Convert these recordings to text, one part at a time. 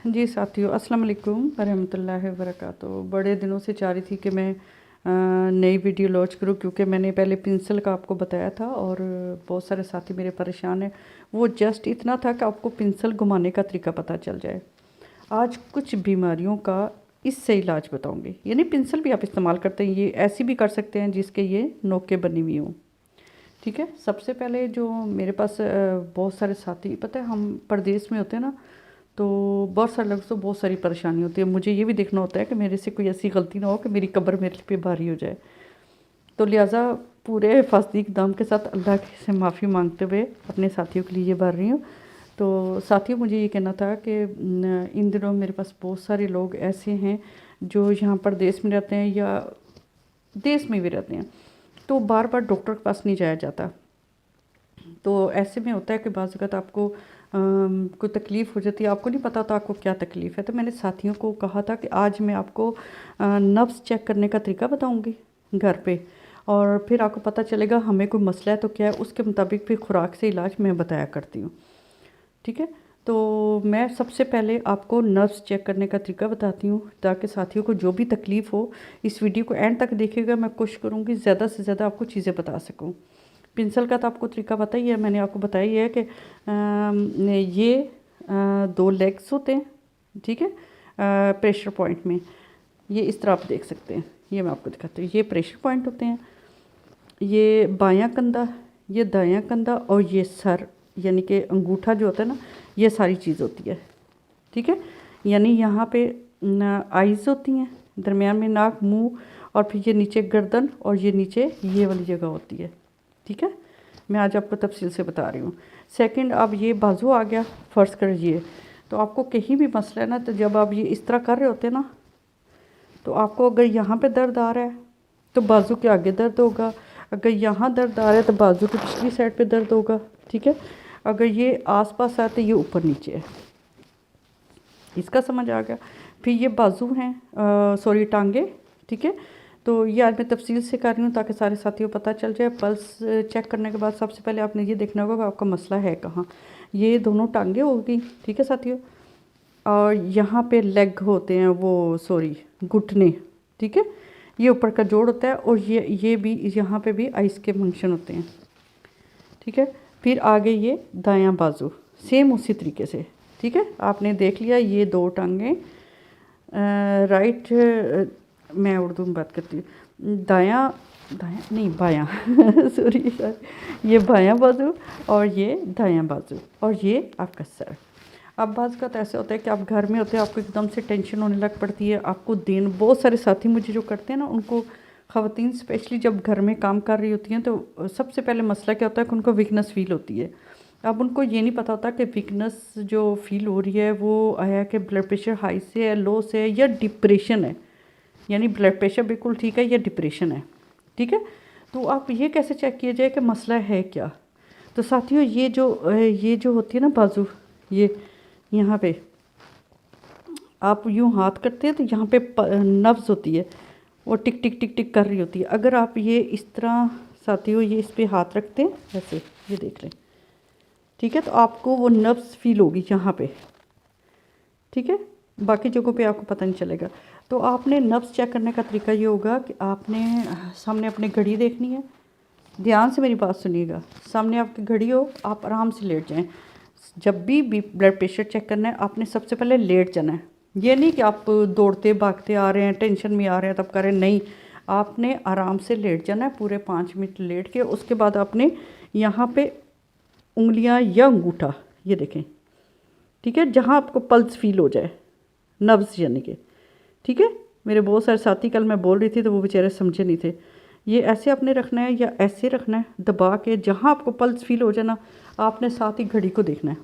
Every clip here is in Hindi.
जी साथियों, अस्सलाम वालेकुम रहमतुल्लाहि व बरकातहू। बड़े दिनों से चाह रही थी कि मैं नई वीडियो लॉन्च करूं, क्योंकि मैंने पहले पेंसिल का आपको बताया था और बहुत सारे साथी मेरे परेशान हैं। वो जस्ट इतना था कि आपको पेंसिल घुमाने का तरीका पता चल जाए। आज कुछ बीमारियों का इससे इलाज बताऊंगी। यानी पेंसिल भी आप इस्तेमाल करते हैं, ये ऐसी भी कर सकते हैं जिसके ये नोकें बनी हुई हों। ठीक है, सबसे पहले जो मेरे पास बहुत सारे साथी, पता है हम परदेश में होते हैं ना, तो बहुत सारे लोगों को बहुत सारी परेशानी होती है। मुझे ये भी देखना होता है कि मेरे से कोई ऐसी गलती ना हो कि मेरी कब्र मेरे पे भारी हो जाए। तो लिहाजा पूरे फस्दीक दाम के साथ अल्लाह से माफ़ी मांगते हुए अपने साथियों के लिए ये भर रही हूँ। तो साथियों, मुझे ये कहना था कि इन दिनों मेरे पास बहुत सारे लोग ऐसे हैं जो यहाँ पर देश में रहते हैं या देश में भी रहते हैं, तो बार बार डॉक्टर के पास नहीं जाया जाता। तो ऐसे में होता है कि बाज़ वक़्त आपको कोई तकलीफ़ हो जाती है, आपको नहीं पता होता आपको क्या तकलीफ़ है। तो मैंने साथियों को कहा था कि आज मैं आपको नब्ज़ चेक करने का तरीका बताऊंगी घर पे, और फिर आपको पता चलेगा हमें कोई मसला है तो क्या है, उसके मुताबिक फिर खुराक से इलाज मैं बताया करती हूँ। ठीक है, तो मैं सबसे पहले आपको नब्ज़ चेक करने का तरीका बताती हूँ, ताकि साथियों को जो भी तकलीफ़ हो इस वीडियो को एंड तक देखिएगा। मैं कोशिश करूँगी ज़्यादा से ज़्यादा आपको चीज़ें बता सकूँ। पेंसिल का तो आपको तरीका पता ही है, मैंने आपको बताया ही है कि ये दो लेग्स होते हैं। ठीक है, प्रेशर पॉइंट में ये इस तरह आप देख सकते हैं। ये मैं आपको दिखाती हूँ, ये प्रेशर पॉइंट होते हैं। ये बायां कंधा, ये दायां कंधा, और ये सर यानी कि अंगूठा जो होता है ना, ये सारी चीज़ होती है। ठीक है, यानी यहाँ पे आइज़ होती हैं, दरमियान में नाक, मुंह, और फिर ये नीचे गर्दन, और ये नीचे ये वाली जगह होती है। ठीक है, मैं आज आपको तफसील से बता रही हूँ। सेकंड, अब ये बाजू आ गया, फ़र्ज़ कर ये, तो आपको कहीं भी मसला है ना, तो जब आप ये इस तरह कर रहे होते हैं ना, तो आपको अगर यहाँ पे दर्द आ रहा है तो बाजू के आगे दर्द होगा, अगर यहाँ दर्द आ रहा है तो बाजू की पिछली साइड पे दर्द होगा। ठीक है, अगर ये आसपास आए तो ये ऊपर नीचे है। इसका समझ आ गया। फिर ये बाजू हैं, सॉरी टांगे। ठीक है, तो ये आज मैं तफसील से कर रही हूँ ताकि सारे साथियों को पता चल जाए। पल्स चेक करने के बाद सबसे पहले आपने ये देखना होगा कि आपका मसला है कहाँ। ये दोनों टांगे होगी। ठीक है साथियों, और यहाँ पे लेग होते हैं, वो सॉरी घुटने। ठीक है, ये ऊपर का जोड़ होता है, और ये भी यहाँ पे भी आइस के फंक्शन होते हैं। ठीक है, फिर आगे ये दायां बाजू सेम उसी तरीके से। ठीक है, आपने देख लिया ये दो टांगें, राइट, मैं उर्दू में बात करती हूँ, दायां दायां नहीं बायां सॉरी, ये बायां बाजू, और ये दायां बाजू, और ये आपका सर। अब बाज़ का तो ऐसे होता है कि आप घर में होते हैं, आपको एकदम से टेंशन होने लग पड़ती है, आपको दिन, बहुत सारे साथी मुझे जो करते हैं ना, उनको ख़वातीन स्पेशली जब घर में काम कर रही होती हैं तो सबसे पहले मसला क्या होता है कि उनको वीकनेस फ़ील होती है। अब उनको ये नहीं पता होता कि वीकनेस जो फ़ील हो रही है वो आया कि ब्लड प्रेशर हाई से है, लो से है, या डिप्रेशन है। यानी ब्लड प्रेशर बिल्कुल ठीक है या डिप्रेशन है। ठीक है, तो आप ये कैसे चेक किया जाए कि मसला है क्या। तो साथियों, ये जो होती है ना बाजू, ये यहाँ पे आप यूँ हाथ करते हैं तो यहाँ पे नब्ज़ होती है, वो टिक टिक टिक टिक कर रही होती है। अगर आप ये इस तरह साथियों ये इस पे हाथ रखते हैं ऐसे, ये देख लें। ठीक है, तो आपको वो नब्ज़ फील होगी यहाँ पे। ठीक है, बाकी जगहों पे आपको पता नहीं चलेगा। तो आपने नब्ज़ चेक करने का तरीका ये होगा कि आपने सामने अपनी घड़ी देखनी है। ध्यान से मेरी बात सुनिएगा। सामने आपकी घड़ी हो, आप आराम से लेट जाएं। जब भी ब्लड प्रेशर चेक करना है, आपने सबसे पहले लेट जाना है। ये नहीं कि आप दौड़ते भागते आ रहे हैं, टेंशन में आ रहे हैं तब कर रहे हैं, नहीं। आपने आराम से लेट जाना है, पूरे 5 मिनट लेट के उसके बाद आपने यहाँ पे उंगलियाँ या अंगूठा, ये देखें। ठीक है, जहाँ आपको पल्स फील हो जाए, नब्ज़ यानी कि। ठीक है, मेरे बहुत सारे साथी कल मैं बोल रही थी तो वो बेचारे समझे नहीं थे। ये ऐसे आपने रखना है या ऐसे रखना है, दबा के, जहाँ आपको पल्स फील हो जाए ना, आपने साथ ही घड़ी को देखना है।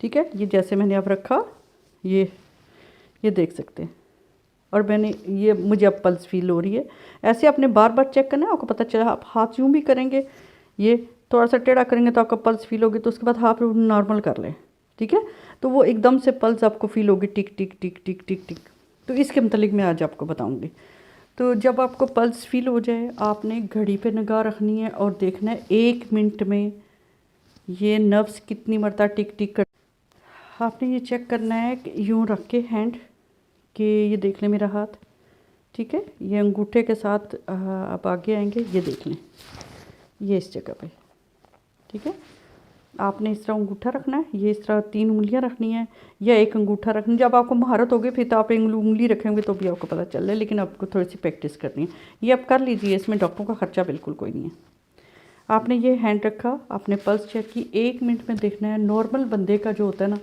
ठीक है, ये जैसे मैंने अब रखा, ये देख सकते हैं, और मैंने ये, मुझे अब पल्स फील हो रही है। ऐसे आपने बार बार चेक करना है, आपको पता चला। आप हाथ यूँ भी करेंगे, ये थोड़ा सा टेढ़ा करेंगे तो आपका पल्स फील होगी, तो उसके बाद हाथ नॉर्मल कर लें। ठीक है, तो वो एकदम से पल्स आपको फील होगी, टिक टिक टिक टिक टिक टिक। तो इसके मतलब मैं आज आपको बताऊँगी। तो जब आपको पल्स फील हो जाए, आपने घड़ी पे निगाह रखनी है और देखना है 1 मिनट में ये नब्ज़ कितनी मरतबा टिक टिक कर। आपने ये चेक करना है कि यूँ रख के हैंड कि ये देख लें मेरा हाथ, ठीक है। ये अंगूठे के साथ आप आगे आएंगे, ये देख लें, ये इस जगह पे, ठीक है। आपने इस तरह अंगूठा रखना है, ये इस तरह 3 उंगलियां रखनी है या एक अंगूठा रखना। जब आपको महारत होगी फिर तो आप एक उंगली रखेंगे तो भी आपको पता चल रहा है, लेकिन आपको थोड़ी सी प्रैक्टिस करनी है। ये आप कर लीजिए, इसमें डॉक्टरों का खर्चा बिल्कुल कोई नहीं है। आपने ये हैंड रखा, आपने पल्स चेक की, 1 मिनट में देखना है। नॉर्मल बंदे का जो होता है ना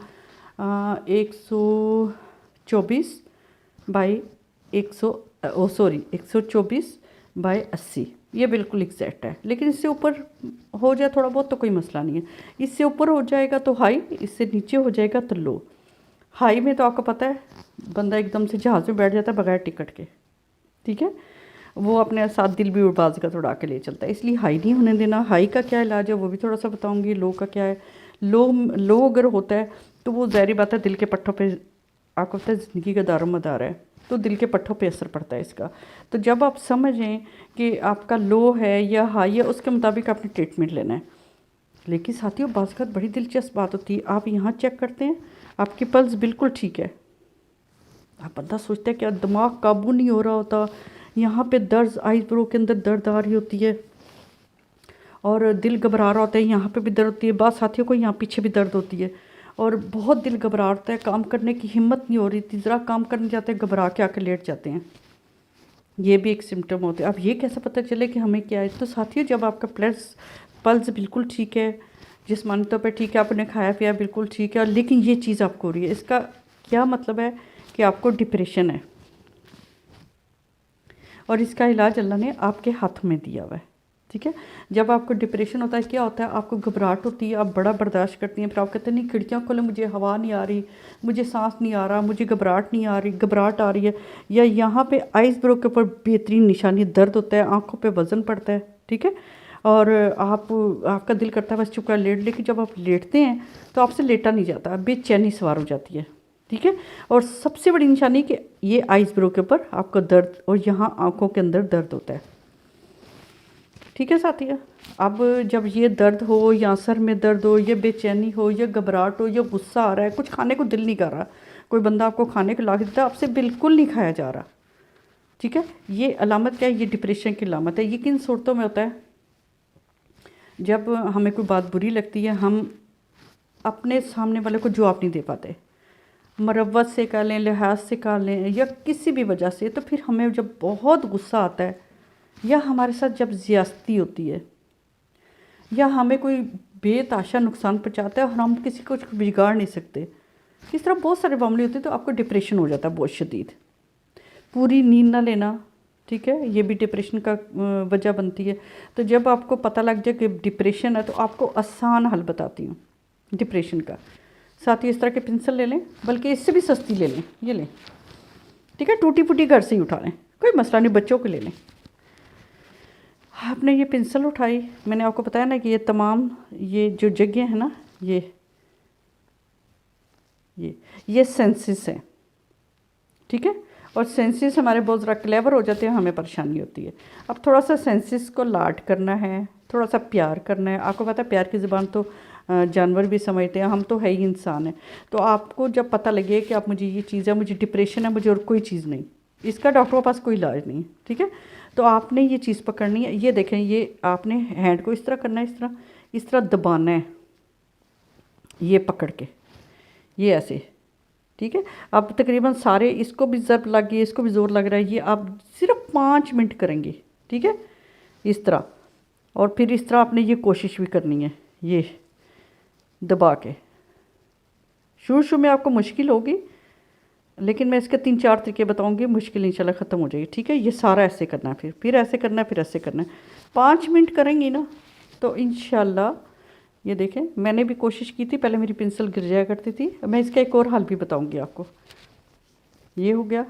124/80, ये बिल्कुल एग्जैक्ट है। लेकिन इससे ऊपर हो जाए थोड़ा बहुत तो कोई मसला नहीं है। इससे ऊपर हो जाएगा तो हाई, इससे नीचे हो जाएगा तो लो। हाई में तो आपको पता है बंदा एकदम से जहाज़ में बैठ जाता है बगैर टिकट के, ठीक है। वो अपने साथ दिल भी उड़बाज का उड़ा के ले चलता है, इसलिए हाई नहीं होने देना। हाई का क्या इलाज है वो भी थोड़ा सा बताऊंगी। लो का क्या है, लो अगर होता है तो वो ज़ाहिर बात है दिल के पट्टों पे, आपको पता है ज़िंदगी का दारोमदार है, तो दिल के पट्टों पे असर पड़ता है इसका। तो जब आप समझें कि आपका लो है या हाई है, उसके मुताबिक आपने ट्रीटमेंट लेना है। लेकिन साथियों बाज़ बड़ी दिलचस्प बात होती है, आप यहाँ चेक करते हैं आपकी पल्स बिल्कुल ठीक है। आप बंदा सोचता है कि दिमाग काबू नहीं हो रहा होता, यहाँ पे दर्द, आइस ब्रो के अंदर दर्द आ रही होती है और दिल घबरा रहा होता है, यहाँ पे भी दर्द होती है। बाद साथियों को यहाँ पीछे भी दर्द होती है और बहुत दिल घबरा होता है, काम करने की हिम्मत नहीं हो रही थी, ज़रा काम करने जाते हैं घबरा के आके लेट जाते हैं। ये भी एक सिम्टम होते हैं। अब ये कैसे पता चले कि हमें क्या है? तो साथियों जब आपका पल्स बिल्कुल ठीक है, जिस्मानी तौर पर ठीक है, आपने खाया पिया बिल्कुल ठीक है, लेकिन ये चीज़ आपको हो रही है, इसका क्या मतलब है कि आपको डिप्रेशन है और इसका इलाज अल्लाह ने आपके हाथ में दिया हुआ है, ठीक है। जब आपको डिप्रेशन होता है क्या होता है, आपको घबराहट होती है, आप बड़ा बर्दाश्त करती हैं, फिर आप कहते हैं नहीं खिड़कियाँ खोलो, मुझे हवा नहीं आ रही, मुझे सांस नहीं आ रहा, मुझे घबराहट नहीं आ रही, घबराहट आ रही है। या यहाँ पे आइस ब्रो के ऊपर बेहतरीन निशानी दर्द होता है, आँखों पर वज़न पड़ता है, ठीक है। और आपका दिल करता है बस चुप कर लेट, लेकिन जब आप लेटते हैं तो आपसे लेटा नहीं जाता, बेचैनी सवार हो जाती है, ठीक है। और सबसे बड़ी निशानी कि ये आइस ब्रो के ऊपर आपको दर्द और यहाँ आँखों के अंदर दर्द होता है, ठीक है साथियों। अब जब ये दर्द हो या सर में दर्द हो या बेचैनी हो या घबराहट हो या गुस्सा आ रहा है, कुछ खाने को दिल नहीं कर रहा, कोई बंदा आपको खाने को ला के देता है, आपसे बिल्कुल नहीं खाया जा रहा, ठीक है, ये अलामत क्या है? ये डिप्रेशन की अलामत है। ये किन सूरतों में होता है? जब हमें कोई बात बुरी लगती है, हम अपने सामने वाले को जवाब नहीं दे पाते, मरवत से कर लें, लिहाज से कर लें या किसी भी वजह से, तो फिर हमें जब बहुत गुस्सा आता है या हमारे साथ जब ज़्यादती होती है या हमें कोई बेतहाशा नुकसान पहुंचाता है और हम किसी को कुछ बिगाड़ नहीं सकते, इस तरह बहुत सारे मामले होते हैं, तो आपको डिप्रेशन हो जाता है बहुत शदीद। पूरी नींद ना लेना, ठीक है, ये भी डिप्रेशन का वजह बनती है। तो जब आपको पता लग जाए कि डिप्रेशन है तो आपको आसान हल बताती हूँ डिप्रेशन का। साथ ही इस तरह के पेंसिल ले लें, बल्कि इससे भी सस्ती ले लें, ये लें, ठीक है, टूटी फूटी घर से ही उठा लें, कोई मसला नहीं, बच्चों को ले लें। आपने ये पेंसिल उठाई, मैंने आपको बताया ना कि ये तमाम ये जो जगह है ना, ये सेंसिस हैं, ठीक है। और सेंसिस हमारे बहुत ज़रा क्लेवर हो जाते हैं, हमें परेशानी होती है। अब थोड़ा सा सेंसिस को लाड करना है, थोड़ा सा प्यार करना है। आपको पता है प्यार की ज़बान तो जानवर भी समझते हैं, हम तो है ही इंसान है। तो आपको जब पता लगे कि आप मुझे ये चीज़ है, मुझे डिप्रेशन है, मुझे और कोई चीज़ नहीं, इसका डॉक्टरों के पास कोई इलाज नहीं है, ठीक है, तो आपने ये चीज़ पकड़नी है। ये देखें, ये आपने हैंड को इस तरह करना है, इस तरह दबाना है, ये पकड़ के, ये ऐसे, ठीक है। अब तकरीबन सारे, इसको भी ज़रब लग गई, इसको भी ज़ोर लग रहा है, ये आप सिर्फ 5 मिनट करेंगे, ठीक है, इस तरह। और फिर इस तरह आपने ये कोशिश भी करनी है, ये दबा के। शुरू में आपको मुश्किल होगी, लेकिन मैं इसके 3-4 तरीके बताऊंगी, मुश्किल इंशाल्लाह ख़त्म हो जाएगी, ठीक है। ये सारा ऐसे करना है, फिर ऐसे करना है, फिर ऐसे करना है। 5 मिनट करेंगी ना तो इंशाल्लाह, ये देखें, मैंने भी कोशिश की थी, पहले मेरी पेंसिल गिर जाया करती थी। मैं इसका एक और हल भी बताऊंगी आपको। ये हो गया,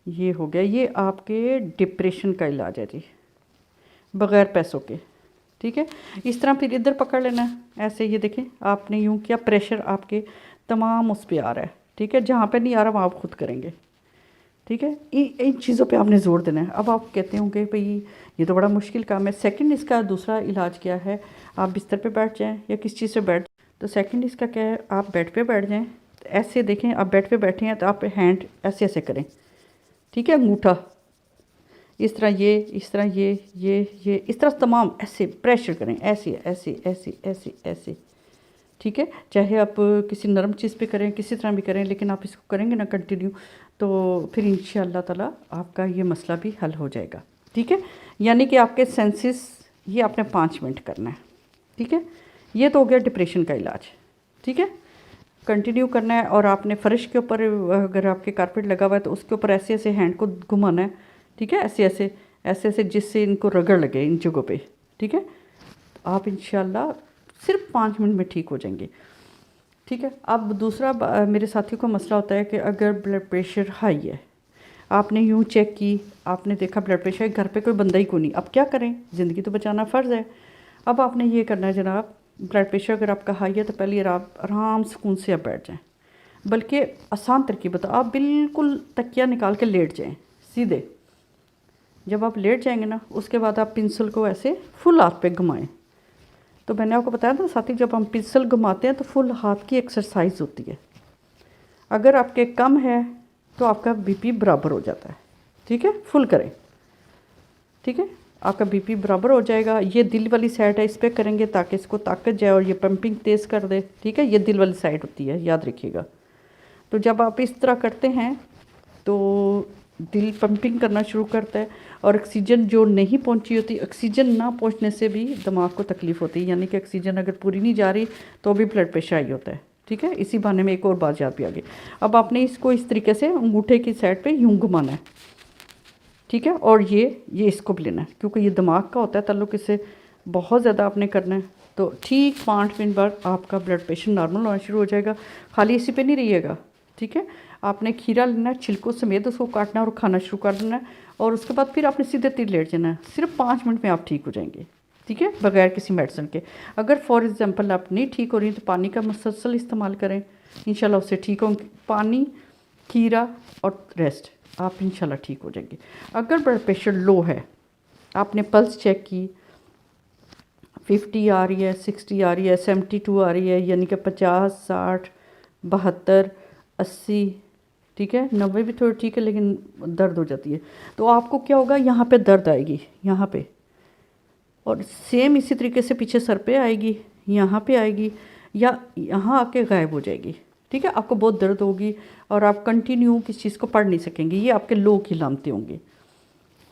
ये हो गया, ये आपके डिप्रेशन का इलाज है जी, बग़ैर पैसों के, ठीक है। इस तरह फिर इधर पकड़ लेना है ऐसे, ये देखें, आपने यूँ किया, प्रेशर आपके तमाम उस पर आ रहा है, ठीक है, जहाँ पे नहीं आ रहा वहाँ आप खुद करेंगे, ठीक है। इन चीज़ों पे आपने ज़ोर देना है। अब आप कहते होंगे भाई ये तो बड़ा मुश्किल काम है। सेकंड, इसका दूसरा इलाज क्या है, आप बिस्तर पे बैठ जाएं या किस चीज़ पे बैठ, तो सेकंड इसका क्या है, आप बेड पे बैठ जाएं, तो ऐसे देखें, आप बेड पे बैठे हैं तो आप हैंड ऐसे ऐसे करें, ठीक है, अंगूठा इस तरह, ये इस तरह, ये इस तरह तमाम ऐसे प्रेशर करें, ऐसे ऐसे ऐसे ऐसे ऐसे, ठीक है। चाहे आप किसी नरम चीज़ पे करें, किसी तरह भी करें, लेकिन आप इसको करेंगे ना कंटिन्यू, तो फिर इंशाअल्लाह ताला आपका ये मसला भी हल हो जाएगा, ठीक है। यानी कि आपके सेंसेस ये आपने 5 मिनट करना है, ठीक है। ये तो हो गया डिप्रेशन का इलाज, ठीक है। कंटिन्यू करना है, और आपने फ़र्श के ऊपर अगर आपके कारपेट लगा हुआ है तो उसके ऊपर ऐसे ऐसे हैंड को घुमाना है, ठीक है, ऐसे ऐसे ऐसे ऐसे, जिससे इनको रगड़ लगे इन जगहों पे, ठीक है। तो आप इंशाल्लाह सिर्फ 5 मिनट में ठीक हो जाएंगे, ठीक है। अब दूसरा मेरे साथियों का मसला होता है कि अगर ब्लड प्रेशर हाई है, आपने यूँ चेक की, आपने देखा ब्लड प्रेशर, घर पे कोई बंदा ही को नहीं, अब क्या करें, ज़िंदगी तो बचाना फ़र्ज़ है। अब आपने ये करना है जनाब, ब्लड प्रेशर अगर आपका हाई है तो पहले आप आराम सुकून से आप बैठ जाएं, बल्कि आसान तरकीब बताओ, आप बिल्कुल तकिया निकाल के लेट जाएं सीधे। जब आप लेट जाएंगे ना, उसके बाद आप पेंसिल को ऐसे फुल हाथ पे घुमाएं। तो मैंने आपको बताया था साथी, जब हम पेंसिल घुमाते हैं तो फुल हाथ की एक्सरसाइज होती है। अगर आपके कम है तो आपका बीपी बराबर हो जाता है, ठीक है, फुल करें, ठीक है, आपका बीपी बराबर हो जाएगा। ये दिल वाली साइड है, इस पर करेंगे ताकि इसको ताकत जाए और ये पंपिंग तेज़ कर दे, ठीक है। ये दिल वाली साइड होती है, याद रखिएगा। तो जब आप इस तरह करते हैं तो दिल पंपिंग करना शुरू करता है, और ऑक्सीजन जो नहीं पहुंची होती, ऑक्सीजन ना पहुंचने से भी दिमाग को तकलीफ़ होती है, यानी कि ऑक्सीजन अगर पूरी नहीं जा रही तो भी ब्लड प्रेशर हाई होता है, ठीक है। इसी बहाने में एक और बात याद भी आ गई। अब आपने इसको इस तरीके से अंगूठे की साइड पे यूँ घुमाना है, ठीक है, और ये इसको भी लेना है, क्योंकि ये दिमाग का होता है ताल्लुक, इससे बहुत ज़्यादा आपने करना है। तो ठीक 5 मिनट बाद आपका ब्लड प्रेशर नॉर्मल होना शुरू हो जाएगा। खाली इसी पे नहीं रहिएगा, ठीक है। आपने खीरा लेना है, छिलकों समेत उसको काटना है और खाना शुरू कर देना है, और उसके बाद फिर आपने सीधे तीर लेट जाना है। सिर्फ 5 मिनट में आप ठीक हो जाएंगे, ठीक है, बगैर किसी मेडिसिन के। अगर फॉर एग्जांपल आप नहीं ठीक हो रही तो पानी का मुसलसल इस्तेमाल करें, इंशाल्लाह उससे ठीक होंगे। पानी, खीरा और रेस्ट, आप इंशाल्लाह ठीक हो जाएंगे। अगर ब्लड प्रेशर लो है, आपने पल्स चेक की, 50 आ रही है, 60 आ रही है, 72 आ रही है, यानी कि 50, 60, 72, 80, ठीक है, 90 भी थोड़ी ठीक है, लेकिन दर्द हो जाती है। तो आपको क्या होगा, यहाँ पे दर्द आएगी, यहाँ पे, और सेम इसी तरीके से पीछे सर पे आएगी, यहाँ पे आएगी, या यहाँ आके गायब हो जाएगी, ठीक है। आपको बहुत दर्द होगी और आप कंटिन्यू किसी चीज़ को पढ़ नहीं सकेंगे, ये आपके लो की लामतें होंगी,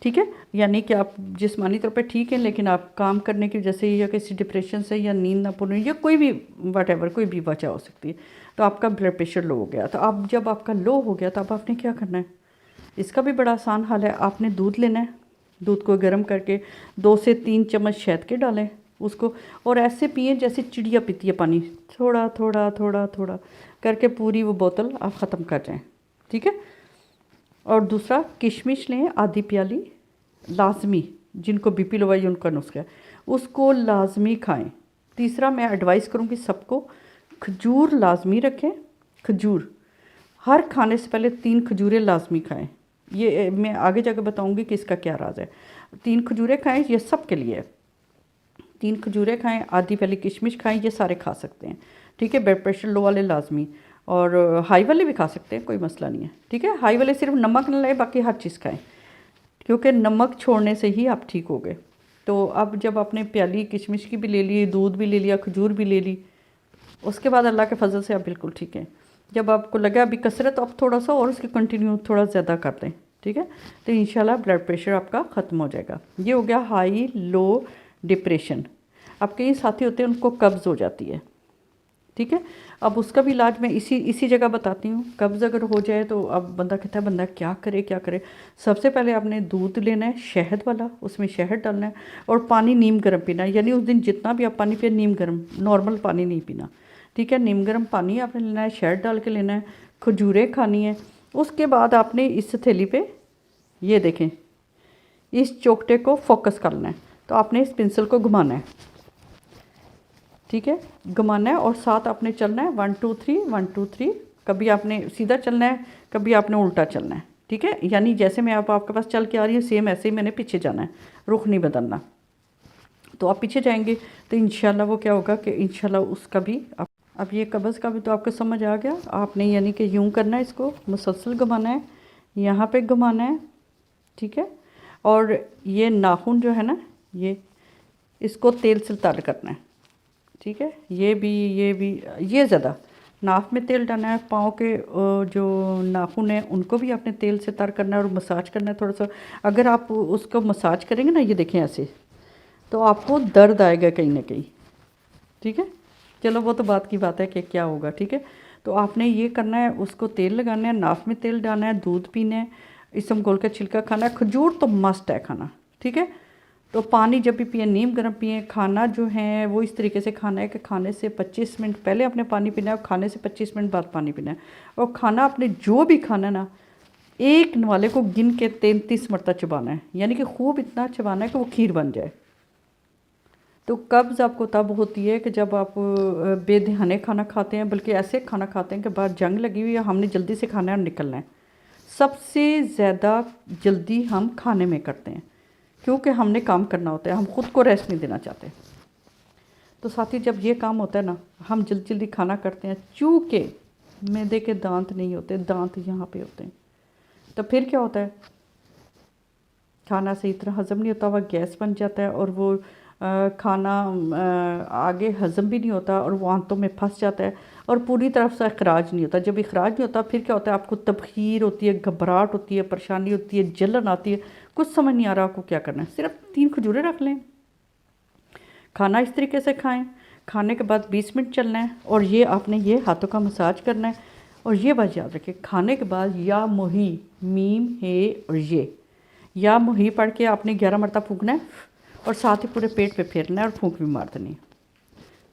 ठीक है। यानी कि आप जिस्मानी तौर पे ठीक हैं, लेकिन आप काम करने की वजह से या किसी डिप्रेशन से या नींद ना पूरी या कोई भी वट कोई भी वजह हो सकती है, तो आपका ब्लड प्रेशर लो हो गया। तो अब जब आपका लो हो गया तो अब आपने क्या करना है, इसका भी बड़ा आसान हल है। आपने दूध लेना है, दूध को गर्म करके 2 से 3 चम्मच शहद के डालें उसको, और ऐसे पिए जैसे चिड़िया पीती है पानी, थोड़ा थोड़ा थोड़ा थोड़ा करके पूरी वो बोतल आप ख़त्म कर जाएँ, ठीक है। और दूसरा, किशमिश लें आधी प्याली, लाजमी, जिनको बीपी लो है उनका नुस्खा है, उसको लाजमी खाएं। तीसरा, मैं एडवाइस करूँगी सबको, खजूर लाजमी रखें, खजूर हर खाने से पहले 3 खजूरें लाजमी खाएं। ये मैं आगे जाकर बताऊंगी कि इसका क्या राज है। 3 खजूरें खाएं, ये सब के लिए है। 3 खजूरें खाएं, आधी प्याली किशमिश खाएं, ये सारे खा सकते हैं, ठीक है। ब्लड प्रेशर लो वाले लाजमी, और हाई वाले भी खा सकते हैं, कोई मसला नहीं है, ठीक है। हाई वाले सिर्फ नमक न लाए, बाकी हर चीज़ खाएं, क्योंकि नमक छोड़ने से ही आप ठीक हो गए। तो अब जब आपने प्याली किशमिश की भी ले ली, दूध भी ले लिया, खजूर भी ले ली, उसके बाद अल्लाह के फजल से आप बिल्कुल ठीक है। जब आपको लगा अभी कसरत, तो आप थोड़ा सा और उसके कंटिन्यू थोड़ा ज़्यादा कर दें, ठीक है। तो इंशाल्लाह ब्लड प्रेशर आपका ख़त्म हो जाएगा। ये हो गया हाई लो डिप्रेशन। अब कई साथी होते हैं उनको कब्ज़ हो जाती है, ठीक है। अब उसका भी इलाज मैं इसी जगह बताती हूँ। कब्ज़ अगर हो जाए तो अब बंदा कहता है बंदा क्या करे क्या करे। सबसे पहले आपने दूध लेना है शहद वाला, उसमें शहद डालना है, और पानी नीम गर्म पीना है। यानी उस दिन जितना भी आप पानी पिए, नीम गर्म, नॉर्मल पानी नहीं पीना, ठीक है। नीम गर्म पानी आपने लेना है, शहद डाल के लेना है, खजूरें खानी है। उसके बाद आपने इस थैली पे ये देखें, इस चोकटे को फोकस करना है, तो आपने इस पेंसिल को घुमाना है, ठीक है, घुमाना है, और साथ आपने चलना है 1 2 3 1 2 3। कभी आपने सीधा चलना है, कभी आपने उल्टा चलना है, ठीक है। यानी जैसे मैं आपके पास चल के आ रही हूँ, सेम ऐसे ही मैंने पीछे जाना है, रुख नहीं बदलना। तो आप पीछे जाएंगे तो इंशाल्लाह वो क्या होगा कि इंशाल्लाह उसका भी आप अब ये कब्ज़ का भी तो आपको समझ आ गया। आपने यानी कि यूं करना है, इसको मुसलसल घुमाना है, यहाँ पे घुमाना है, ठीक है। और ये नाखून जो है ना, इसको तेल से तर करना है, ठीक है। ये भी ये ज़्यादा नाक में तेल डालना है। पाँव के जो नाखून है उनको भी आपने तेल से तर करना है और मसाज करना है थोड़ा सा। अगर आप उसको मसाज करेंगे ना, ये देखें ऐसे, तो आपको दर्द आएगा कहीं ना कहीं, ठीक है। चलो वो तो बात की बात है कि क्या होगा, ठीक है। तो आपने ये करना है, उसको तेल लगाना है, नाक में तेल डालना है, दूध पीना है, इसबगोल का छिलका खाना है, खजूर तो मस्ट है खाना, ठीक है। तो पानी जब भी पिए, नीम गर्म पिए। खाना जो है वो इस तरीके से खाना है कि खाने से 25 मिनट पहले आपने पानी पीना है और खाने से 25 मिनट बाद पानी पीना है। और खाना आपने जो भी खाना है ना, एक नवाले को गिन के 33 मरतबा चबाना है, यानी कि खूब इतना चबाना है कि वो खीर बन जाए। तो कब्ज़ आपको तब होती है कि जब आप बेध्याने खाना खाते हैं, बल्कि ऐसे खाना खाते हैं कि बाहर जंग लगी हुई है, हमने जल्दी से खाना है और निकलना है। सबसे ज़्यादा जल्दी हम खाने में करते हैं, क्योंकि हमने काम करना होता है, हम ख़ुद को रेस्ट नहीं देना चाहते। तो साथी, जब ये काम होता है ना, हम जल्दी जल्दी खाना करते हैं। चूँकि मैदे के दांत नहीं होते, दांत यहाँ पे होते हैं, तो फिर क्या होता है, खाना सही तरह हज़म नहीं होता, वह गैस बन जाता है और वो खाना आगे हज़म भी नहीं होता और वो आंतों में फंस जाता है और पूरी तरफ से अखराज नहीं होता। जब अखराज नहीं होता, फिर क्या होता है, आपको तबखीर होती है, घबराहट होती है, परेशानी होती है, जलन आती है, कुछ समझ नहीं आ रहा आपको क्या करना है। सिर्फ 3 खजूरें रख लें, खाना इस तरीके से खाएं, खाने के बाद 20 मिनट चलना है और ये आपने ये हाथों का मसाज करना है। और ये बात याद रखें, खाने के बाद या मोही, मीम है और ये या मोही पढ़ के आपने 11 मरतबा फूकना है और साथ ही पूरे पेट पे फेरना है और फूंक भी मार देनी है।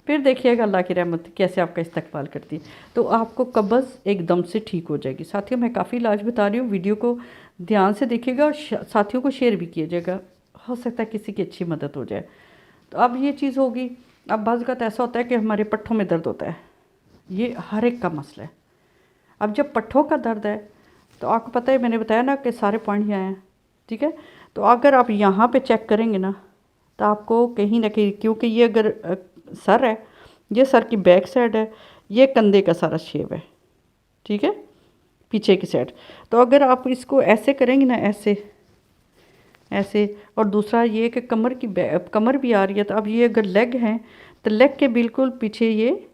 फिर देखिएगा अल्लाह की रहमत कैसे आपका इस्तकबाल करती है। तो आपको कब्ज़ एकदम से ठीक हो जाएगी। साथियों, मैं काफ़ी इलाज बता रही हूँ, वीडियो को ध्यान से देखिएगा और साथियों को शेयर भी कीजिएगा, हो सकता है किसी की अच्छी मदद हो जाए। तो अब ये चीज़ होगी। अब बाज़ वक़्त ऐसा होता है कि हमारे पट्ठों में दर्द होता है, ये हर एक का मसला है। अब जब पट्ठों का दर्द है तो आपको पता है, मैंने बताया ना कि सारे पॉइंट यहाँ हैं, ठीक है। तो अगर आप यहाँ पे चेक करेंगे ना, तो आपको कहीं ना कहीं, क्योंकि ये अगर सर है, ये सर की बैक साइड है, ये कंधे का सारा शेप है, ठीक है, पीछे की साइड। तो अगर आप इसको ऐसे करेंगे ना, ऐसे ऐसे, और दूसरा ये कि कमर भी आ रही है, तो अब ये अगर लेग है तो लेग के बिल्कुल पीछे ये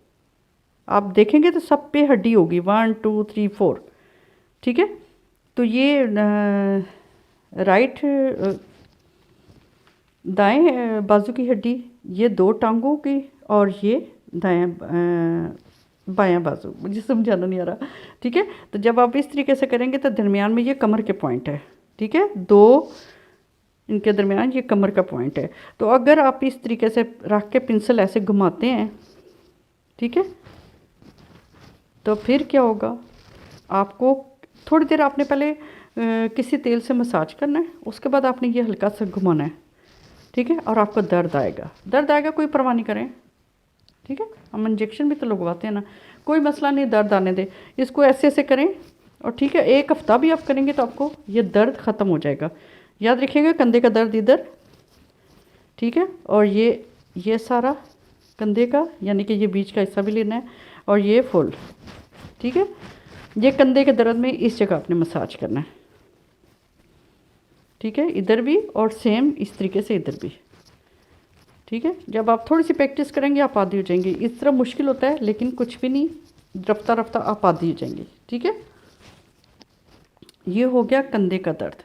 आप देखेंगे तो सब पे हड्डी होगी, 1 2 3 4, ठीक है। तो ये राइट दाएं बाजू की हड्डी, ये 2 टांगों की, और ये दाएं बायां बाजू, मुझे समझाना नहीं आ रहा, ठीक है। तो जब आप इस तरीके से करेंगे तो दरमियान में ये कमर के पॉइंट है, ठीक है, 2 इनके दरमियान ये कमर का पॉइंट है। तो अगर आप इस तरीके से रख के पेंसिल ऐसे घुमाते हैं, ठीक है, तो फिर क्या होगा, आपको थोड़ी देर आपने पहले किसी तेल से मसाज करना है, उसके बाद आपने ये हल्का सा घुमाना है, ठीक है। और आपको दर्द आएगा, कोई परवाह नहीं करें, ठीक है। हम इंजेक्शन भी तो लगवाते हैं ना, कोई मसला नहीं, दर्द आने दें, इसको ऐसे ऐसे करें और ठीक है, 1 हफ़्ता भी आप करेंगे तो आपको ये दर्द ख़त्म हो जाएगा। याद रखिएगा, कंधे का दर्द इधर, ठीक है, और ये सारा कंधे का, यानी कि ये बीच का हिस्सा भी लेना है और ये फुल, ठीक है। ये कंधे के दर्द में इस जगह आपने मसाज करना है, ठीक है, इधर भी और सेम इस तरीके से इधर भी, ठीक है। जब आप थोड़ी सी प्रैक्टिस करेंगे आप आदी हो जाएंगे। इस तरह मुश्किल होता है, लेकिन कुछ भी नहीं, रफ्ता रफ्ता आप आदी हो जाएंगे, ठीक है। ये हो गया कंधे का दर्द।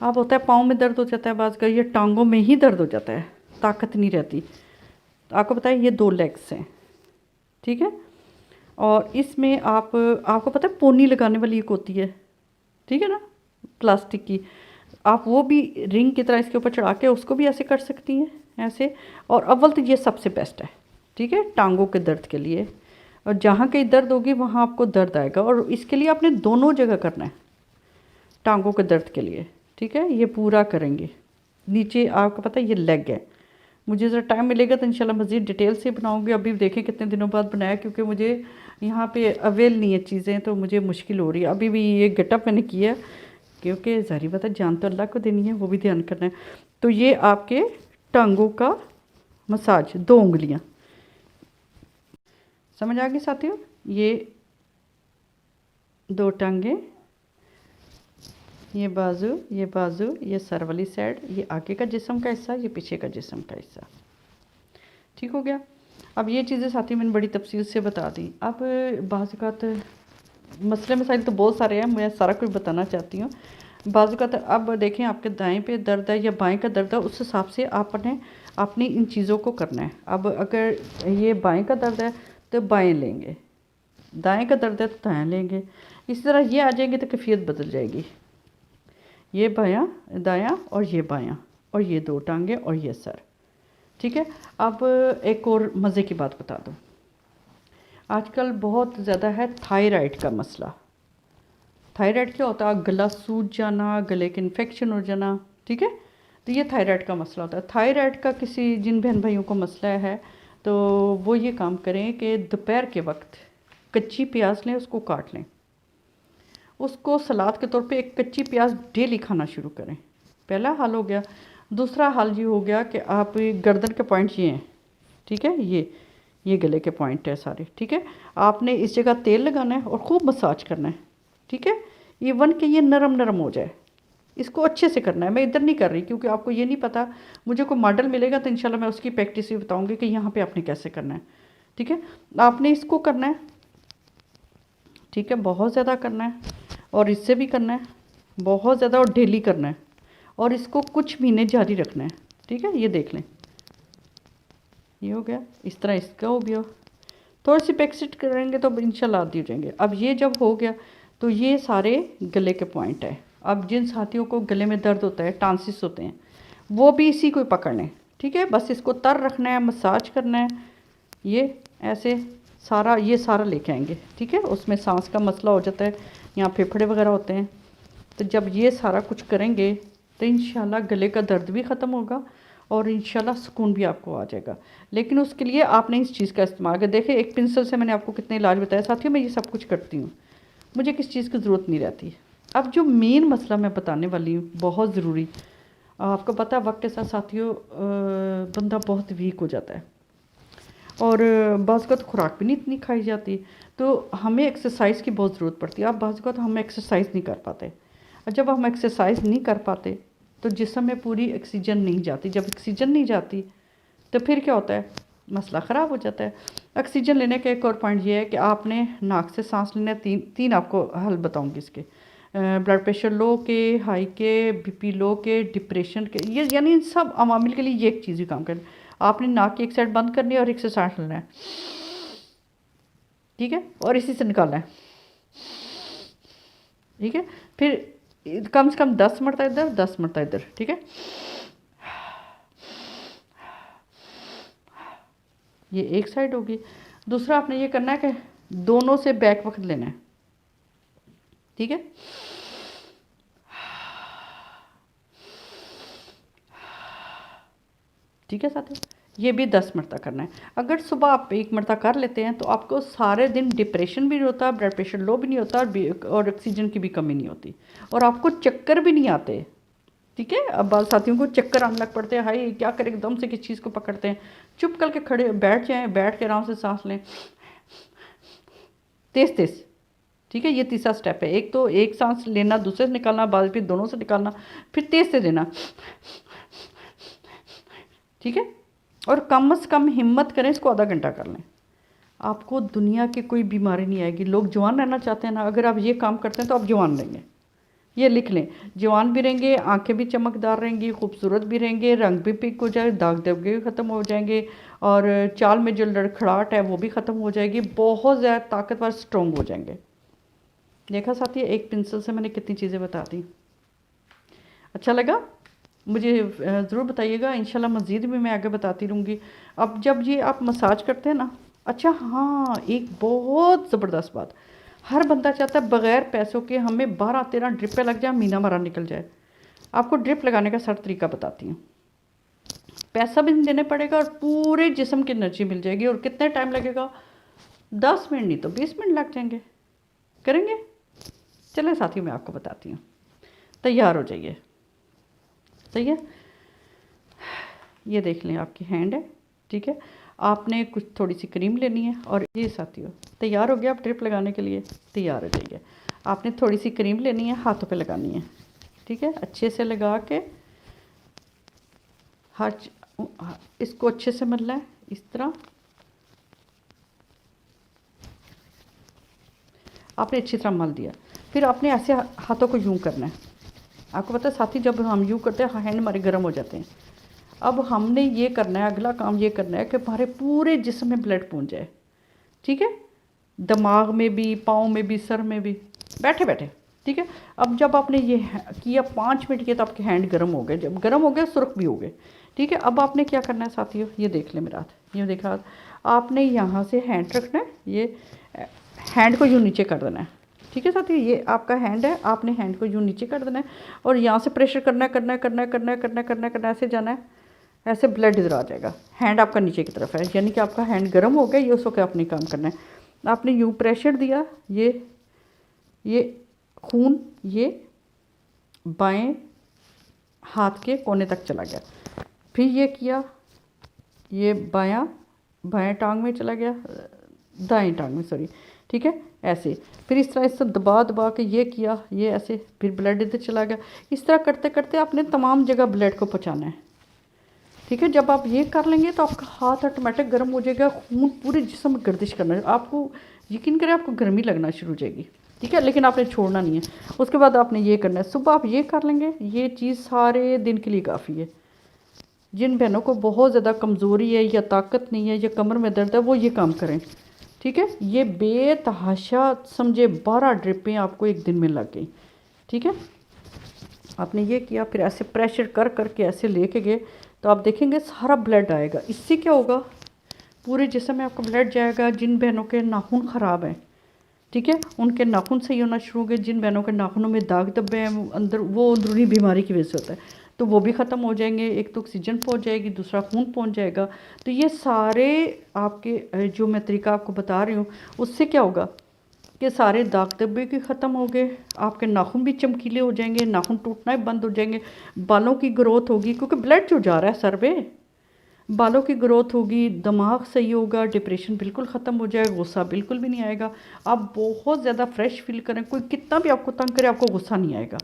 अब होता है पाँव में दर्द हो जाता है, बाज़ का ये टांगों में ही दर्द हो जाता है, ताकत नहीं रहती। तो आपको पता है ये 2 लेग्स हैं, ठीक है। और इसमें आपको पता है पोनी लगाने वाली एक होती है, ठीक है ना, प्लास्टिक की, आप वो भी रिंग की तरह इसके ऊपर चढ़ा के उसको भी ऐसे कर सकती हैं, ऐसे। और अव्वल तो ये सबसे बेस्ट है, ठीक है, टांगों के दर्द के लिए। और जहाँ कहीं दर्द होगी वहाँ आपको दर्द आएगा, और इसके लिए आपने दोनों जगह करना है, टांगों के दर्द के लिए, ठीक है। ये पूरा करेंगे। नीचे आपको पता है ये लेग है, मुझे ज़रा टाइम मिलेगा तो इंशाल्लाह मज़ीद डिटेल से बनाऊंगी। अभी देखें कितने दिनों बाद बनाया, क्योंकि मुझे यहाँ पे अवेल नहीं है चीज़ें, तो मुझे मुश्किल हो रही है। अभी भी ये गेटअप मैंने किया, क्योंकि ज़ाहिर बात है जान तो अल्लाह को देनी है, वो भी ध्यान करना है। तो ये आपके टांगों का मसाज, 2 उंगलियाँ, समझ आ गई साथियों। ये 2 टांगे, ये बाजू, ये सर वाली साइड, ये आगे का जिस्म का हिस्सा, ये पीछे का जिस्म का हिस्सा। ठीक हो गया। अब ये चीज़ें साथियों मैंने बड़ी तफसील से बता दी। अब बाज़ मसले मसाइल तो बहुत सारे हैं, मैं सारा कुछ बताना चाहती हूँ। बाज़ अब देखें आपके दाएं पे दर्द है या बाएं का दर्द है, उस हिसाब से आपने अपनी इन चीज़ों को करना है। अब अगर ये बाएं का दर्द है तो बाएं लेंगे, दाएं का दर्द है तो दाएं लेंगे। इसी तरह ये आ जाएंगे तो कैफियत बदल जाएगी। ये बायां दायां और ये बायां, और ये 2 टांगे और ये सर। ठीक है। अब एक और मज़े की बात बता दूँ। आजकल बहुत ज़्यादा है थायराइड का मसला। थायराइड क्या होता है? गला सूज जाना, गले के इन्फेक्शन हो जाना। ठीक है। तो ये थायराइड का मसला होता है। थायराइड का किसी जिन बहन भाइयों को मसला है तो वो ये काम करें कि दोपहर के वक्त कच्ची प्याज लें, उसको काट लें, उसको सलाद के तौर पे एक कच्ची प्याज डेली खाना शुरू करें। पहला हाल हो गया। दूसरा हाल ये हो गया कि आप गर्दन के पॉइंट ये हैं, ठीक है, ये गले के पॉइंट है सारे। ठीक है। आपने इस जगह तेल लगाना है और खूब मसाज करना है। ठीक है। इवन कि ये नरम नरम हो जाए, इसको अच्छे से करना है। मैं इधर नहीं कर रही क्योंकि आपको ये नहीं पता। मुझे कोई मॉडल मिलेगा तो इंशाल्लाह मैं उसकी प्रैक्टिस भी बताऊंगी कि यहाँ पे आपने कैसे करना है। ठीक है। आपने इसको करना है। ठीक है। बहुत ज़्यादा करना है और इससे भी करना है बहुत ज़्यादा और डेली करना है, और इसको कुछ महीने जारी रखना है। ठीक है। ये देख लें, ये हो गया। इस तरह इसका हो गया। थोड़ी सी प्रैक्टिस करेंगे तो इंशाल्लाह आदी हो जाएंगे। अब ये जब हो गया तो ये सारे गले के पॉइंट है। अब जिन साथियों को गले में दर्द होता है, टांसिस होते हैं, वो भी इसी को पकड़ लें। ठीक है। बस इसको तर रखना है, मसाज करना है। ये ऐसे सारा ये सारा लेके आएंगे। ठीक है। उसमें सांस का मसला हो जाता है, यहाँ फेफड़े वगैरह होते हैं। तो जब ये सारा कुछ करेंगे तो इंशाल्लाह गले का दर्द भी ख़त्म होगा और इंशाल्लाह सुकून भी आपको आ जाएगा। लेकिन उसके लिए आपने इस चीज़ का इस्तेमाल कर, देखें एक पेंसिल से मैंने आपको कितने इलाज बताया साथियों। मैं ये सब कुछ करती हूँ, मुझे किस चीज़ की ज़रूरत नहीं रहती। अब जो मेन मसला मैं बताने वाली हूँ, बहुत ज़रूरी, आपको पता है वक्त के साथ साथियों बंदा बहुत वीक हो जाता है और बाज़ वक़्त खुराक भी नहीं इतनी खाई जाती, तो हमें एक्सरसाइज की बहुत ज़रूरत पड़ती है। अब बाज़ वक़्त हम एक्सरसाइज नहीं कर पाते, और जब हम एक्सरसाइज नहीं कर पाते तो जिस्म में पूरी ऑक्सीजन नहीं जाती। जब ऑक्सीजन नहीं जाती तो फिर क्या होता है? मसला ख़राब हो जाता है। ऑक्सीजन लेने का एक और पॉइंट ये है कि आपने नाक से सांस लेना है। तीन आपको हल बताऊंगी इसके। ब्लड प्रेशर लो के, हाई के, बीपी लो के, डिप्रेशन के, ये यानी इन सब अवामिल के लिए ये एक चीज़ ही काम करना। आपने नाक की एक साइड बंद करनी है और एक से सांस लेना है। ठीक है। और इसी से निकालना है। ठीक है। फिर कम से कम 10 मरतबा इधर, 10 मरतबा इधर। ठीक है। ये एक साइड होगी। दूसरा आपने ये करना है कि दोनों से बैक वक्त लेना है। ठीक है। ठीक है साथियों, ये भी 10 मरतबा करना है। अगर सुबह आप 1 मरतबा कर लेते हैं तो आपको सारे दिन डिप्रेशन भी नहीं होता, ब्लड प्रेशर लो भी नहीं होता, और ऑक्सीजन की भी कमी नहीं होती, और आपको चक्कर भी नहीं आते। ठीक है। अब बाल साथियों को चक्कर आने लग पड़ते हैं, हाई क्या करें, एकदम से किस चीज़ को पकड़ते हैं। चुप करके खड़े बैठ जाएं, बैठ के आराम से सांस लें, तेज़ तेज़। ठीक है। ये तीसरा स्टेप है। एक तो एक सांस लेना, दूसरे से निकालना, बाद फिर दोनों से निकालना, फिर तेज़ से लेना। ठीक है। और कम से कम हिम्मत करें, इसको आधा घंटा कर लें, आपको दुनिया की कोई बीमारी नहीं आएगी। लोग जवान रहना चाहते हैं ना, अगर आप ये काम करते हैं तो आप जवान रहेंगे। ये लिख लें, जवान भी रहेंगे, आंखें भी चमकदार रहेंगी, खूबसूरत भी रहेंगे, रंग भी पिक हो जाए, दाग धब्बे भी ख़त्म हो जाएंगे, और चाल में जो लड़खड़ाहट है वो भी ख़त्म हो जाएगी, बहुत ज़्यादा ताकतवर स्ट्रॉन्ग हो जाएंगे। देखा साथी, एक पेंसिल से मैंने कितनी चीज़ें बता दी। अच्छा लगा? मुझे ज़रूर बताइएगा, इंशाल्लाह मज़ीद भी मैं आगे बताती रहूँगी। अब जब ये आप मसाज करते हैं ना, अच्छा हाँ, एक बहुत ज़बरदस्त बात, हर बंदा चाहता है बग़ैर पैसों के हमें 12-13 ड्रिपें लग जाए, महीना हमारा निकल जाए। आपको ड्रिप लगाने का सरल तरीका बताती हूँ। पैसा भी नहीं देना पड़ेगा और पूरे जिस्म की एनर्जी मिल जाएगी। और कितने टाइम लगेगा? 10 मिनट नहीं तो 20 मिनट लग जाएंगे। करेंगे? चलें साथियों, मैं आपको बताती हूँ। तैयार हो जाइए। सही है। ये देख लें, आपकी हैंड है। ठीक है। आपने कुछ थोड़ी सी क्रीम लेनी है और ये साथियों तैयार हो गया। आप ड्रिप लगाने के लिए तैयार हो जाइए। आपने थोड़ी सी क्रीम लेनी है, हाथों पे लगानी है, ठीक है। अच्छे से लगा के इसको अच्छे से मलना है इस तरह। आपने अच्छी तरह मल दिया, फिर आपने ऐसे हाथों को यूं करना है। आपको पता है साथी, जब हम यूं करते हैं हैंड हमारे गर्म हो जाते हैं। अब हमने ये करना है, अगला काम ये करना है कि हमारे पूरे जिस्म में ब्लड पहुंच जाए, ठीक है। दिमाग में भी, पाँव में भी, सर में भी, बैठे बैठे, ठीक है। अब जब आपने ये किया 5 मिनट किया तो आपके हैंड गर्म हो गए। जब गर्म हो गए सुर्ख भी हो गए, ठीक है। अब आपने क्या करना है साथियों, ये देख ले मेरा हाथ, ये देखा हाथ, आपने यहाँ से हैंड रखना है, ये हैंड को यूँ नीचे कर देना है, ठीक है साथियों। ये आपका हैंड है, आपने हैंड को यूँ नीचे कर देना है और यहाँ से प्रेशर करना है, करना है, करना है, करना है, करना है, करना है, करना है, ऐसे जाना है, ऐसे ब्लड इधर आ जाएगा। हैंड आपका नीचे की तरफ है, यानी कि आपका हैंड गर्म हो गया। ये उस वक्त आपने काम करना है। आपने यूँ प्रेशर दिया, ये खून ये बाएं हाथ के कोने तक चला गया। फिर ये किया, ये बाएं टांग में चला गया, दाएं टांग में, सॉरी, ठीक है, ऐसे। फिर इस तरह इससे दबा दबा के ये किया, ये ऐसे, फिर ब्लड इधर चला गया। इस तरह करते करते आपने तमाम जगह ब्लड को पहुँचाना है, ठीक है। जब आप ये कर लेंगे तो आपका हाथ ऑटोमेटिक गर्म हो जाएगा। खून पूरे जिस्म में गर्दिश करना है। आपको यकीन करें, आपको गर्मी लगना शुरू हो जाएगी, ठीक है। लेकिन आपने छोड़ना नहीं है। उसके बाद आपने ये करना है, सुबह आप ये कर लेंगे, ये चीज़ सारे दिन के लिए काफ़ी है। जिन बहनों को बहुत ज़्यादा कमज़ोरी है या ताकत नहीं है या कमर में दर्द है, वो ये काम करें, ठीक है। ये बेतहाशा समझे 12 ड्रिपें आपको एक दिन में लग गई, ठीक है। आपने ये किया, फिर ऐसे प्रेशर कर करके ऐसे लेके गए तो आप देखेंगे सारा ब्लड आएगा। इससे क्या होगा, पूरे जिस्म में आपका ब्लड जाएगा। जिन बहनों के नाखून ख़राब हैं, ठीक है, उनके नाखून सही होना शुरू हो गए। जिन बहनों के नाखूनों में दाग धब्बे हैं अंदर, वो अंदरूनी बीमारी की वजह से होता है, तो वो भी ख़त्म हो जाएंगे। एक तो ऑक्सीजन पहुंच जाएगी, दूसरा खून पहुंच जाएगा। तो ये सारे आपके जो मैं तरीका आपको बता रही हूँ, उससे क्या होगा कि सारे दाग धब्बे भी ख़त्म हो गए। आपके नाखून भी चमकीले हो जाएंगे, नाखून टूटना ही बंद हो जाएंगे। बालों की ग्रोथ होगी, क्योंकि ब्लड जो जा रहा है सर पे, बालों की ग्रोथ होगी, दिमाग सही होगा, डिप्रेशन बिल्कुल ख़त्म हो जाएगा, गुस्सा बिल्कुल भी नहीं आएगा। आप बहुत ज़्यादा फ्रेश फील करें, कोई कितना भी आपको तंग करे, आपको गुस्सा नहीं आएगा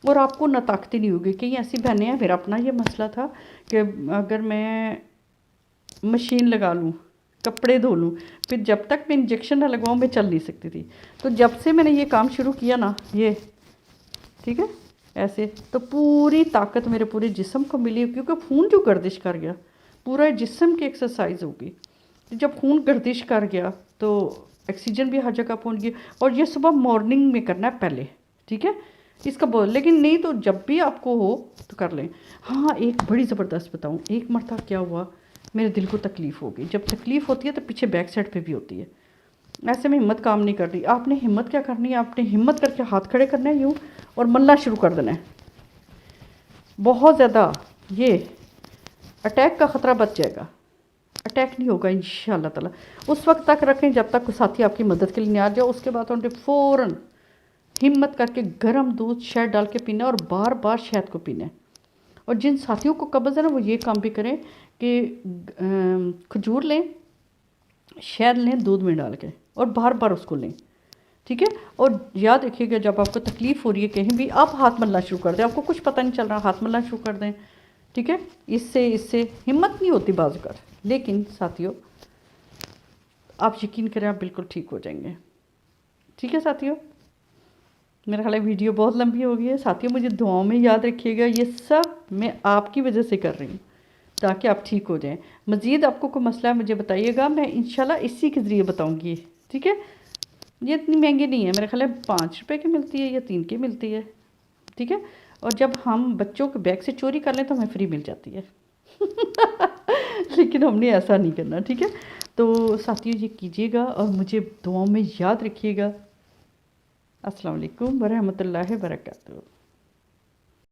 और आपको न ताकती नहीं होगी। कई ऐसी बहनें हैं, मेरा अपना ये मसला था कि अगर मैं मशीन लगा लूँ, कपड़े धो लूँ, फिर जब तक मैं इंजेक्शन ना लगवाऊँ मैं चल नहीं सकती थी। तो जब से मैंने ये काम शुरू किया ना, ये ठीक है ऐसे, तो पूरी ताकत मेरे पूरे जिस्म को मिली, क्योंकि खून जो गर्दिश कर गया, पूरा जिस्म की एक्सरसाइज होगी। जब खून गर्दिश कर गया तो ऑक्सीजन भी हर जगह पहुंच गई। और ये सुबह मॉर्निंग में करना है पहले, ठीक है, इसका बोल। लेकिन नहीं तो जब भी आपको हो तो कर लें। हाँ, एक बड़ी ज़बरदस्त बताऊँ, एक मरतबा क्या हुआ, मेरे दिल को तकलीफ़ हो गई। जब तकलीफ़ होती है तो पीछे बैक साइड पे भी होती है। ऐसे में हिम्मत काम नहीं कर रही। आपने हिम्मत क्या करनी है, आपने हिम्मत करके हाथ खड़े करना है यूँ और मलना शुरू कर देना है। बहुत ज़्यादा ये अटैक का ख़तरा बच जाएगा। अटैक नहीं होगा इंशाअल्लाह ताला। उस वक्त तक रखें जब तक कोई साथी आपकी मदद के लिए नहीं आ जाए। उसके बाद उन्हें फ़ौरन हिम्मत करके गर्म दूध शहद डाल के पीना और बार बार शहद को पीना है। और जिन साथियों को कब्ज़ है ना, वो ये काम भी करें कि खजूर लें, शहद लें दूध में डाल के और बार बार उसको लें, ठीक है। और याद रखिएगा, जब आपको तकलीफ़ हो रही है कहीं भी, आप हाथ मलना शुरू कर दें। आपको कुछ पता नहीं चल रहा, हाथ मलना शुरू कर दें, ठीक है। इससे हिम्मत नहीं होती बाज़, लेकिन साथियों आप यकीन करें, आप बिल्कुल ठीक हो जाएंगे, ठीक है साथियों। मेरा ख्याल है वीडियो बहुत लंबी हो गई है साथियों। मुझे दुआओं में याद रखिएगा, ये सब मैं आपकी वजह से कर रही हूँ ताकि आप ठीक हो जाएं। मज़ीद आपको कोई मसला है मुझे बताइएगा, मैं इंशाल्लाह इसी के ज़रिए बताऊँगी, ठीक है। ये इतनी महंगी नहीं है, मेरा ख्याल है 5 रुपये की मिलती है या 3 की मिलती है, ठीक है। और जब हम बच्चों के बैग से चोरी कर लें तो हमें फ्री मिल जाती है लेकिन हमने ऐसा नहीं करना, ठीक है। तो साथियों ये कीजिएगा और मुझे दुआओं में याद रखिएगा। अस्सलाम वालेकुम व रहमतुल्लाहि व बरकातहू।